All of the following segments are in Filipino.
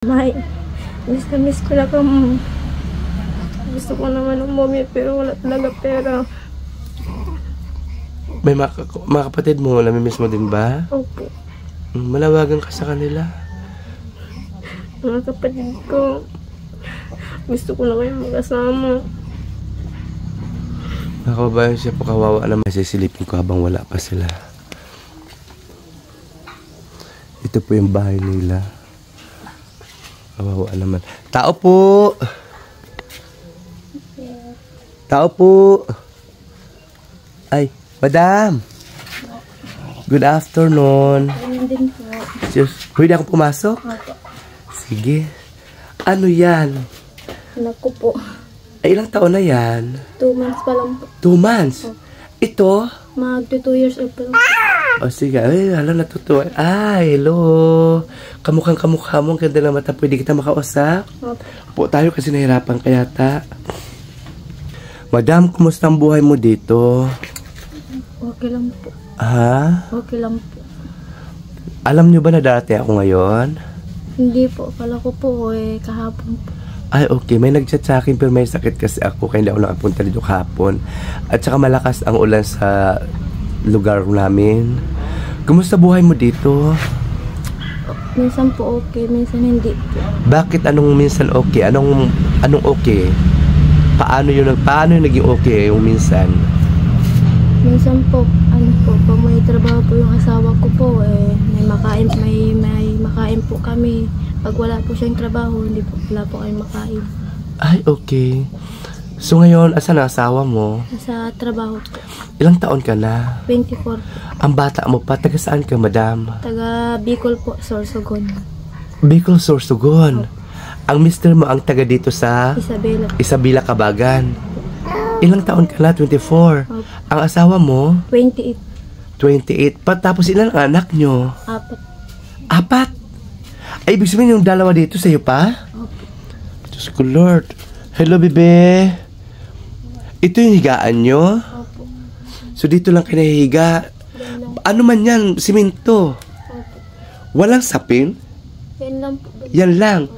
May, miss na miss ko na ka. Gusto ko naman umuwi pero wala talaga pera. May mga kapatid mo, namimiss mo din ba? Opo. Malawagan ka sa kanila. Mga kapatid ko, gusto ko na kayo mag-asama. Mga kababayan, siya po kawawa naman. Sisilipin ko habang wala pa sila. Ito po yung bahay nila. Kawawa naman. Tao po! Tao po! Ay, madam! Good afternoon. Ayun din po. Pwede ako pumasok? Opo. Sige. Ano yan? Anak ko po. Ay, ilang taon na yan? 2 months pa lang po. 2 months? Ito? Mag 2 years old pa lang. O sige, ay, alam, natutuwa. Ay, hello. Kamukha mo, ang ganda ng mata. Pwede kita makausap? Opo. Po tayo kasi nahirapan ka yata. Madam, kumusta ang buhay mo dito? Okay lang po. Ha? Okay lang po. Alam nyo ba na dati ako ngayon? Hindi po. Akala ko po kahapon po. Ay, okay. May nag-chat sa akin pero may sakit kasi ako kaya hindi ako nakapunta dito kahapon. At saka malakas ang ulan sa lugar namin. Kumusta buhay mo dito? Minsan po okay, minsan hindi po. Bakit anong minsan okay? Anong okay? Paano yung naging okay yung minsan? Minsan po, pag may trabaho po yung asawa ko po, may makain po kami. Pag wala po siyang trabaho, wala po kayong makain. Ay, okay. So ngayon, asan ang asawa mo? Sa trabaho po. Ilang taon ka na? 24 po. Ang bata mo pa, taga saan ka, madam? Taga Bicol po, Sorsogon. Bicol, Sorsogon. Ang mister mo ang taga dito sa Isabela, Cabagan. Ilang taon ka na? 24. Opo. Ang asawa mo? 28. 28. Tapos ilan ang anak nyo? 4. 4? Ay, ibig sabihin yung dalawa dito sa'yo pa? Opo. Diyos ko, Lord. Hello, bebe. Ito yung higaan nyo? Opo. So, dito lang kayo nahihiga. Ano man yan? Simento? Opo. Walang sapin? Yan lang po. Yan lang.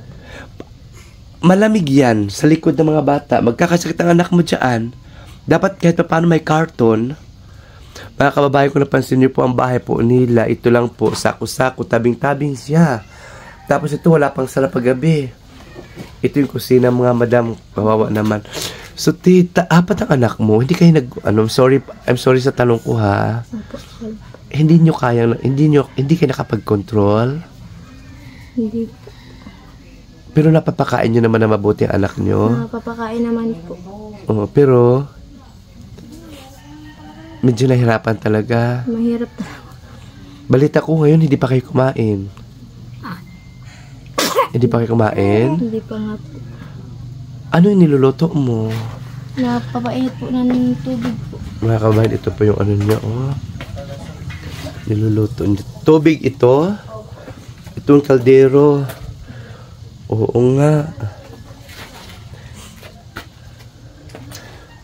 Malamig yan sa likod ng mga bata. Magkakasakit ang anak mo dyan. Dapat kahit pa paano may karton. Mga kababayan ko, napansin niyo po ang bahay po nila. Ito lang po, sako-sako, tabing-tabing siya. Tapos ito, wala pang sala paggabi. Ito yung kusina, mga madam. Kawawa naman. So, tita, 4 ang anak mo. Hindi kayo I'm sorry sa tanong ko, ha. Opo. Hindi kayo nakapag-control. Hindi po. Pero napapakain nyo naman na mabuti ang anak nyo. Napapakain naman po. Oh, pero medyo nahirapan talaga. Mahirap talaga. Balita ko ngayon, hindi pa kayo kumain. Hindi pa kayo kumain? Hindi pa nga po. Ano yung niluluto mo? Napapait po ng tubig po. Mga kabahan, ito pa yung ano niya, oh. Niluluto niya. Tubig ito? Itong kaldero. Oo nga.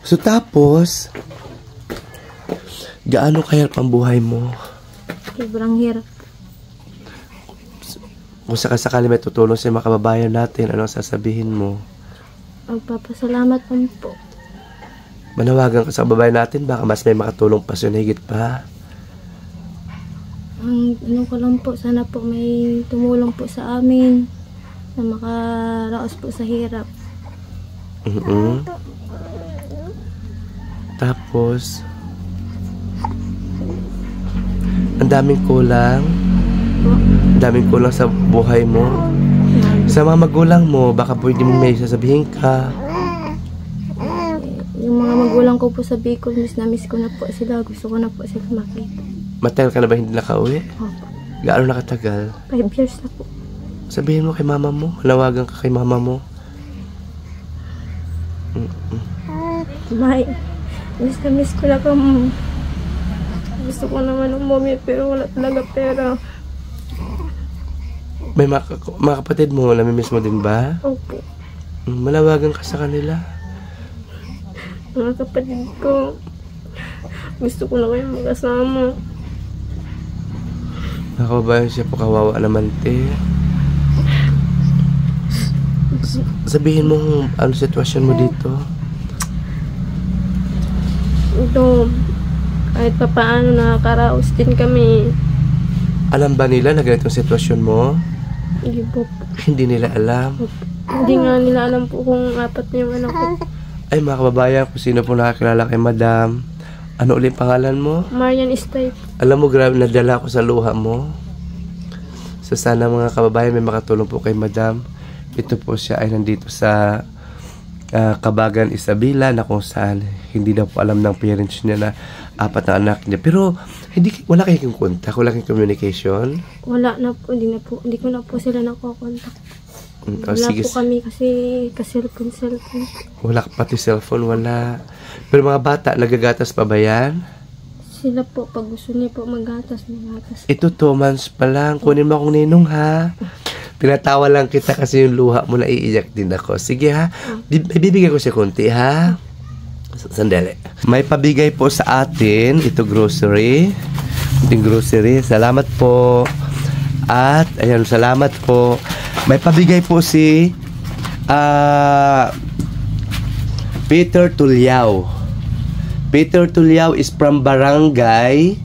So tapos, gaano kaya ang buhay mo? Sobrang hirap. Kung sakasakali may tutulong sa mga kababayan natin, anong sasabihin mo? Magpapasalamat po. Manawagan ka sa kababayan natin, baka mas may makatulong pa siya na higit pa. Ang ko lang po, sana po may tumulong po sa amin na makaraos po sa hirap. Tapos, ang daming kulang. Ang daming kulang sa buhay mo. Sa mga magulang mo, baka pwede mo may sasabihin ka. Yung mga magulang ko po sa Bicol, miss na miss ko na po sila. Gusto ko na po sila makita. Matagal ka na ba hindi nakauwi? Opo. Gaano nakatagal? 5 years na po. Sabihin mo kay mama mo. Manawagan ka kay mama mo. May, miss na miss ko na ka. Gusto ko naman umuwi pero wala talaga pera. May mga kapatid mo, namimiss mo din ba? Opo. Manawagan ka sa kanila. Mga kapatid ko, gusto ko na kayo mag-asama. Nakababayan siya po, kawawa naman, te. Sabihin mo ano sitwasyon mo dito. Ito, kahit pa paano nakakaraos din kami. Alam ba nila na ganitong sitwasyon mo? Hindi po. Hindi nila alam. Hindi nga nila alam po kung apat na yung anak ko. Ay mga kababayan, kung sino po nakakilala kay Madam. Ano ulit pangalan mo? Marian Stipe. Alam mo, grabe nadala ko sa luha mo. So sana mga kababayan may makatulong po kay Madam. Ito po siya ay nandito sa Kabagan, Isabela, na kung saan hindi daw po alam ng parents niya na apat na anak niya. Pero wala kayong contact, wala kayong communication. Wala na po, hindi ko na po sila nakokontak. Wala Sige. po kami kasi cellphone. Wala pati cellphone, wala. Pero mga bata, nagagatas pa ba yan? Sila po, pag gusto niya po magatas. Ito 2 months pa lang. Kunin mo akong ninong ha. Tinatawa lang kita kasi yung luha mo, naiiyak din ako. Sige ha. Bibigyan ko siya konti ha. Sandali. May pabigay po sa atin. Ito grocery. Ito grocery. Salamat po. At, ayan, salamat po. May pabigay po si Peter Tulyao. Peter Tulyao is from Barangay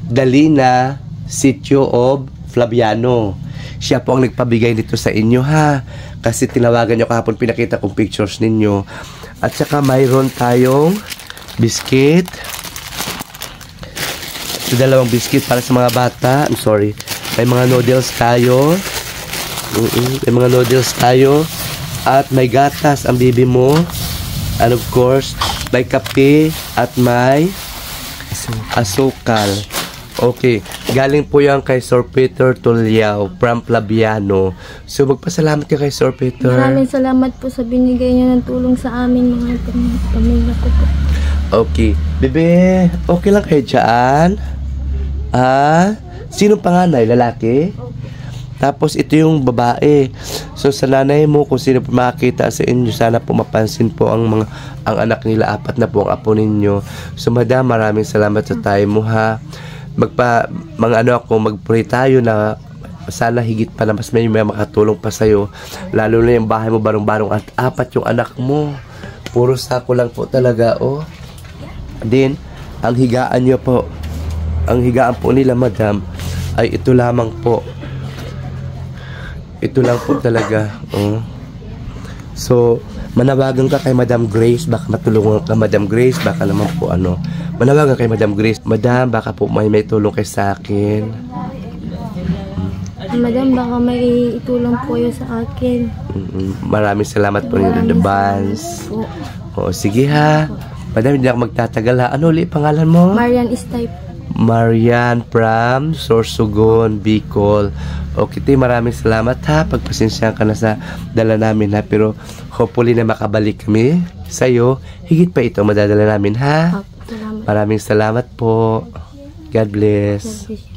Dalina, Sitio of Flaviano. Siya po ang nagpabigay nito sa inyo ha. Kasi tinawagan nyo kahapon, pinakita kong pictures ninyo. At saka mayroon tayong biscuit. Ito 2 biscuit para sa mga bata. I'm sorry. May mga noodles tayo. May mga noodles tayo. At may gatas ang bibi mo. And of course, may kape at may asukal. Okay. Galing po yan kay Sir Peter Tulyao from Flaviano. So, magpasalamat ka kay Sir Peter. Maraming salamat po sa binigay niyo ng tulong sa amin, mga pamilya ko po. Okay. Bebe, okay lang kayo dyan? Sino panganay? Lalaki? Tapos ito yung babae. So sa nanay mo, kung sino po makakita sa inyo, sana po mapansin po ang anak nila. 4 na po ang apo ninyo. So Madam, maraming salamat sa time mo ha. Mag-pray tayo na sana higit pa na mas may makatulong pa sa'yo. Lalo na yung bahay mo barong-barong at 4 yung anak mo. Puro sako lang po talaga, oh. Then, ang higaan nyo po, ang higaan po nila, Madam, ay ito lamang po. Ito lang po talaga. Oh. So, manawagan ka kay Madam Grace. Baka matulungan ka, Madam Grace. Baka naman po manawagan kay Madam Grace. Madam, baka po may tulong kay sa akin. Madam, baka may itulong po kayo sa akin. Maraming salamat po in advance. Po. O, sige ha. Madam, hindi ako magtatagal ha. Ano ulit pangalan mo? Marian Stipe. Marian from Sorsogon, Bicol. Okay, maraming salamat ha. Pagpasensyahan ka na sa dala namin ha. Pero hopefully na makabalik kami sa'yo. Higit pa ito madadala namin ha. Salamat. Maraming salamat po. God bless. God bless.